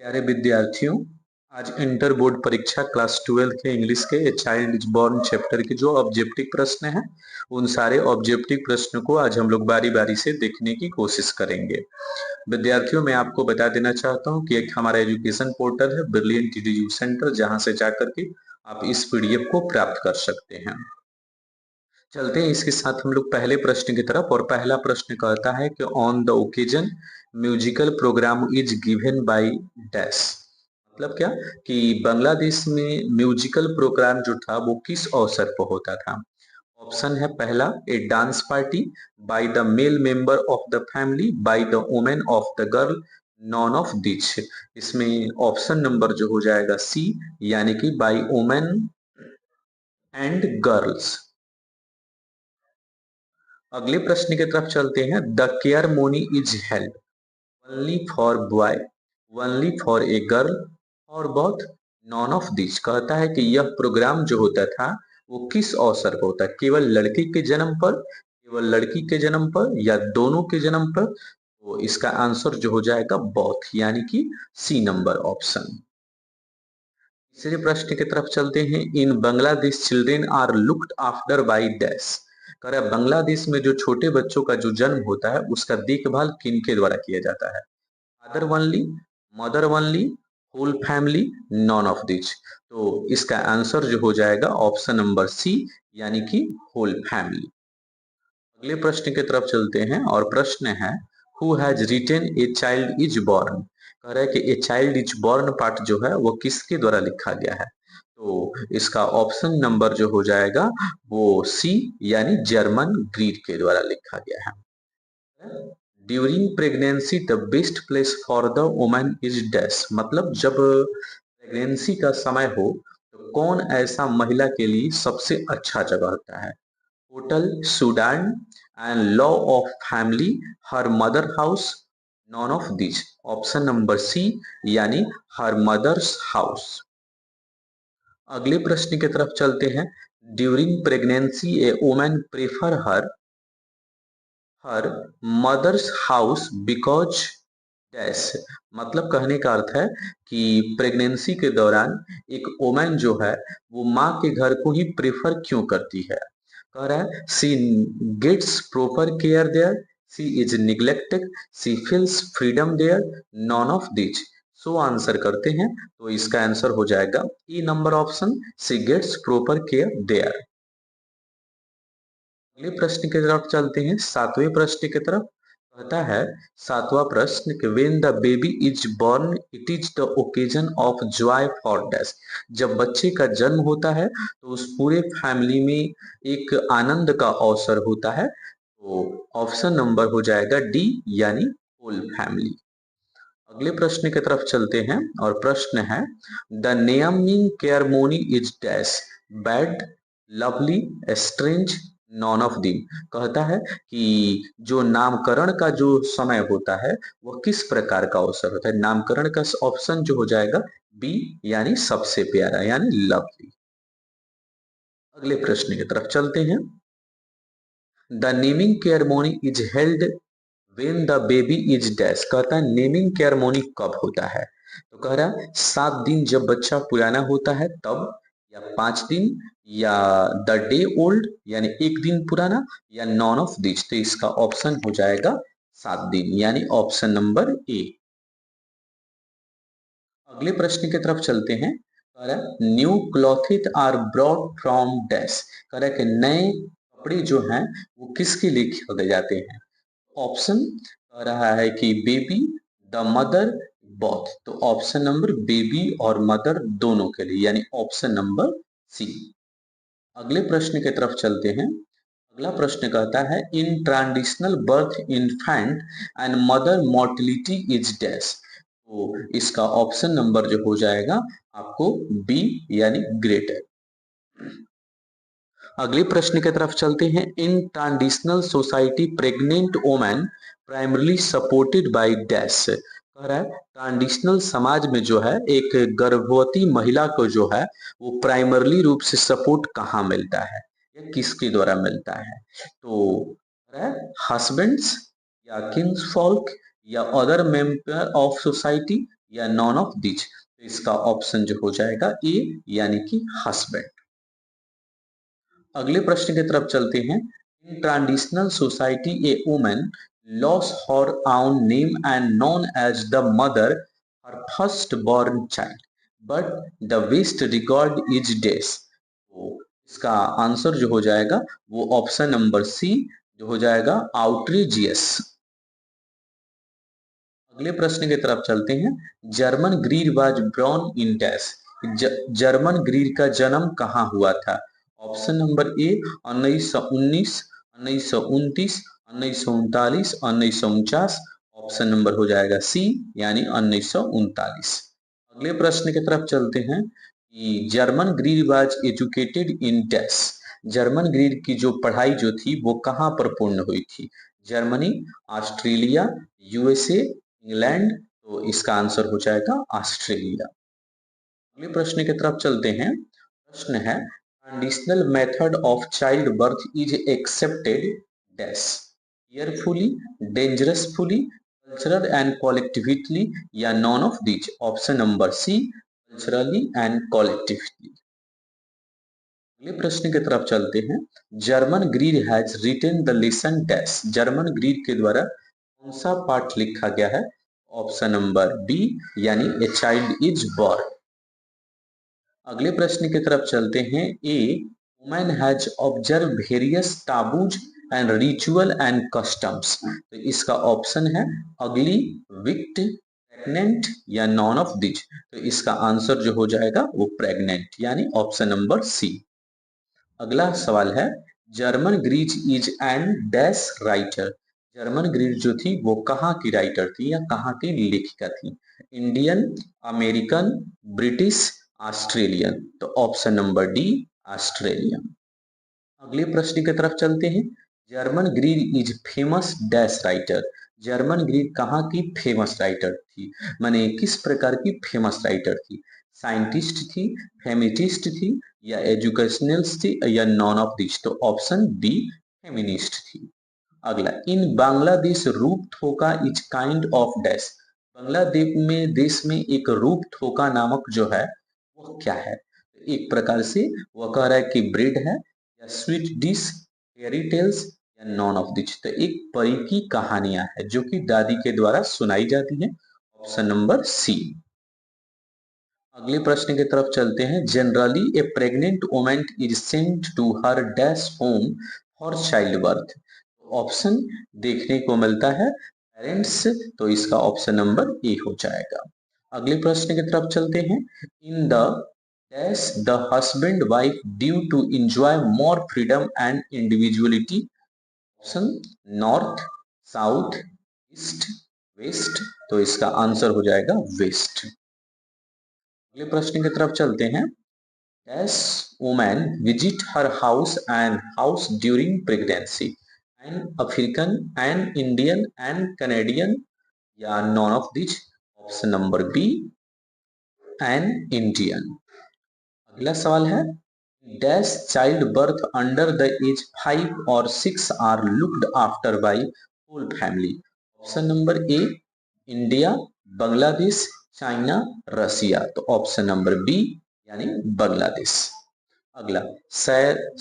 प्यारे विद्यार्थियों, आज इंटर बोर्ड परीक्षा क्लास 12 के इंग्लिश के a child is born chapter के जो ऑब्जेक्टिव प्रश्न हैं, उन सारे ऑब्जेक्टिव प्रश्न को आज हम लोग बारी बारी से देखने की कोशिश करेंगे। विद्यार्थियों, मैं आपको बता देना चाहता हूं कि एक हमारा एजुकेशन पोर्टल है ब्रिलियंट एडुकेशन सेंटर, जहां से जाकर के आप इस पीडीएफ को प्राप्त कर सकते हैं। चलते हैं इसके साथ हम लोग पहले प्रश्न की तरफ। और पहला प्रश्न कहता है कि on the occasion musical program is given by dash. मतलब क्या कि बांग्लादेश में म्यूजिकल प्रोग्राम जो था वो किस अवसर पर होता था। ऑप्शन है पहला, A dance party by the male member of the family by the women of the girl, none of this. इसमें ऑप्शन नंबर जो हो जाएगा सी, यानी कि बाय वुमेन एंड गर्ल्स। अगले प्रश्न की तरफ चलते हैं। The ceremony is held only for boy, only for a girl और बोथ, नॉन ऑफ दिस। कहता है कि यह प्रोग्राम जो होता था वो किस अवसर पर होता है, केवल लड़की के जन्म पर, केवल लड़की के जन्म पर, या दोनों के जन्म पर। तो इसका आंसर जो हो जाएगा बोथ, यानी कि सी नंबर ऑप्शन। तीसरे प्रश्न की तरफ चलते हैं। In Bangladesh children are looked after by dash. कह रहा है बांग्लादेश में जो छोटे बच्चों का जो जन्म होता है उसका देखभाल किनके द्वारा किया जाता है। Father only, mother only, whole family, none of this. तो इसका आंसर जो हो जाएगा ऑप्शन नंबर सी, यानी कि होल फैमिली। अगले प्रश्न की तरफ चलते हैं और प्रश्न है who has retain a child is born. कह रहा है कि a child is born part जो है वो किसके द्वारा लिखा गया है। तो इसका ऑप्शन नंबर जो हो जाएगा वो सी, यानी जर्मन ग्रीड के द्वारा लिखा गया है। During pregnancy the best place for the woman is dash. मतलब जब प्रेगनेंसी का समय हो तो कौन ऐसा महिला के लिए सबसे अच्छा जगह होता है। Hotel, Sudan and law of family, her mother house, none of this. Option number C, यानी हर मदर्स हाउस। अगले प्रश्न की तरफ चलते हैं। During pregnancy a woman prefer her her mother's house because dash. मतलब कहने का अर्थ है कि प्रेगनेंसी के दौरान एक वुमन जो है वो माँ के घर को ही प्रेफर क्यों करती है। कह रहा है she gets proper care there, she is neglected, she feels freedom there, none of this. So answer करते हैं तो इसका आंसर हो जाएगा E number option, she gets proper care there. अगले प्रश्न की तरफ चलते हैं, सातवें प्रश्न की तरफ। कहता है सातवां प्रश्न कि when the baby is born it is the occasion of Joy for dash. जब बच्चे का जन्म होता है तो उस पूरे फैमिली में एक आनंद का अवसर होता है। तो ऑप्शन नंबर हो जाएगा डी, यानी होल फैमिली। अगले प्रश्न की तरफ चलते हैं और प्रश्न है the naming ceremony is dash bad, lovely, strange, none of the. कहता है कि जो नामकरण का जो समय होता है वह किस प्रकार का अवसर होता है। नामकरण का ऑप्शन जो हो जाएगा बी, यानी सबसे प्यारा, यानी लवली। अगले प्रश्न की तरफ चलते हैं। The naming ceremony is held when the baby is dash. कहता है नेमिंग सेरेमनी कब होता है। तो कह रहा है 7 दिन जब बच्चा पुराना होता है तब, या 5 दिन, या द डे ओल्ड यानी 1 दिन पुराना, या नॉन ऑफ दिस। तो इसका ऑप्शन हो जाएगा 7 दिन, यानी ऑप्शन नंबर ए। अगले प्रश्न की तरफ चलते हैं। कह रहा है new cloth are brought from dash. कह रहा है कि नए कपड़े जो हैं वो किसके लिए खरीदे जाते हैं। ऑप्शन कह रहा है कि बेबी, द मदर, बोथ। तो ऑप्शन नंबर बेबी और मदर दोनों के लिए, यानी ऑप्शन नंबर सी। अगले प्रश्न की तरफ चलते हैं। अगला प्रश्न कहता है in traditional birth infant and mother mortality is dash. तो इसका ऑप्शन नंबर जो हो जाएगा आपको बी, यानी ग्रेटर। अगले प्रश्न की तरफ चलते हैं। In traditional society pregnant women primarily supported by dash. कह रहा है ट्रांडिशनल समाज में जो है एक गर्भवती महिला को जो है वो प्राइमरली रूप से सपोर्ट कहाँ मिलता है, या किसके द्वारा मिलता है। तो हस्बैंड्स, या किंग्स फॉल्क, या अदर मेंबर ऑफ सोसाइटी, या नॉन ऑफ दिच, तो इसका ऑप्शन जो हो जाएगा ए यानी कि हस्बैंड। अगले प्रश्न की तरफ चलते हैं। In traditional society a woman loses her own name and known as the mother her first born child but the west record is dash. तो इसका आंसर जो हो जाएगा वो ऑप्शन नंबर सी जो हो जाएगा आउट्रेजियस। अगले प्रश्न की तरफ चलते हैं। Germaine Greer was born in dash. Germaine Greer का जन्म कहाँ हुआ था? Option number A 1919, 1929, 1939, 1949। Option number हो जाएगा सी यानी 1939। अगले प्रश्न की तरफ चलते हैं कि Germaine Greer was educated in dash. Germaine Greer की जो पढ़ाई जो थी वो कहाँ पर पूर्ण हुई थी? Germany, Australia, USA, England. तो इसका आंसर हो जाएगा ऑस्ट्रेलिया। अगले प्रश्न की तरफ चलते हैं। प्रश्न है traditional method of child birth is accepted dash carefully, dangerously, cultural and collectively या none of which. Option number C culturally and collectively. अगले प्रश्न की तरफ चलते हैं। Germaine Greer has written the lesson dash. Germaine Greer के द्वारा कौन सा पाठ लिखा गया है? ऑप्शन नंबर बी यानी ए चाइल्ड इज बॉर्न। अगले प्रश्न की तरफ चलते हैं। A woman has observe various taboos and ritual and customs. तो इसका ऑप्शन है अगली, विक्ट, प्रेग्नेंट या नॉन ऑफ दिच। तो इसका आंसर जो हो जाएगा वो प्रेग्नेंट यानी ऑप्शन नंबर सी। अगला सवाल है Germaine Greer is an dash writer. Germaine Greer जो थी वो कहाँ की राइटर थी या कहाँ की लेखिका थी? Indian, American, British, Australian. तो ऑप्शन नंबर डी ऑस्ट्रेलियन। अगले प्रश्न की तरफ चलते हैं। Germaine Greer is famous dash writer. Germaine Greer कहाँ की फेमस राइटर थी? माने किस प्रकार की फेमस राइटर थी? साइंटिस्ट थी, फेमिनिस्ट थी या एजुकेशनलिस्ट थी या नॉन ऑफ दिस। तो ऑप्शन बी फेमिनिस्ट थी। अगला इन बांग्लादेश रूप थोका is kind of dash. Bangladesh में एक रूप थोका नामक जो है वो क्या है? एक प्रकार से वह कह रहा है कि ब्रेड है या स्वीट डिश, फेयरी टेल्स या नॉन ऑफ दिस। तो एक परी की कहानियां है जो कि दादी के द्वारा सुनाई जाती है। Option number C. अगले प्रश्न की तरफ चलते हैं। Generally a pregnant woman is sent to her dash home for child birth. Option देखने को मिलता है पेरेंट्स। तो इसका ऑप्शन नंबर ए हो जाएगा। अगले प्रश्न की तरफ चलते हैं। In the dash the husband wife due to enjoy more freedom and individuality. Option north, south, east, west. तो इसका आंसर हो जाएगा वेस्ट। अगले प्रश्न की तरफ चलते हैं। Dash woman visit her house and house during pregnancy. An African, an Indian, an Canadian या none of this. Option number B an Indian. अगला सवाल है dash child birth under the age 5 और 6 are looked after by whole family. Option number A India, Bangladesh, China, Russia. तो option number B यानी बांग्लादेश। अगला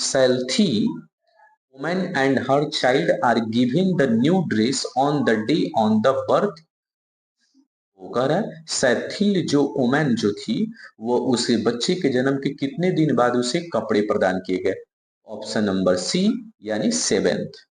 सैल्थी woman and her child are giving the new dress on the day on the birth. वो कह रहा है सैथिल जो वुमन जो थी वो उसे बच्चे के जन्म के कितने दिन बाद उसे कपड़े प्रदान किए गए? ऑप्शन नंबर सी यानी 7th।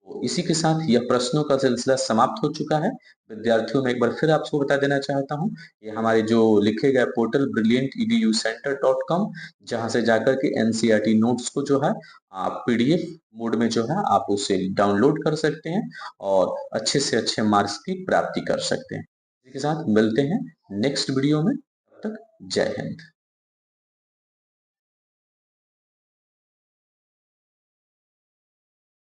तो इसी के साथ यह प्रश्नों का सिलसिला समाप्त हो चुका है। विद्यार्थियों में एक बार फिर आपको बता देना चाहता हूं, ये हमारे जो लिखे गए पोर्टल brillianteducenter.com, जहां से जाकर के एनसीईआरटी नोट्स को जो है आप पीडीएफ मोड में जो है आप उसे डाउनलोड कर सकते हैं और अच्छे से अच्छे मार्क्स की प्राप्ति कर सकते हैं। इसी के साथ मिलते हैं नेक्स्ट वीडियो में। तब तक जय हिंद।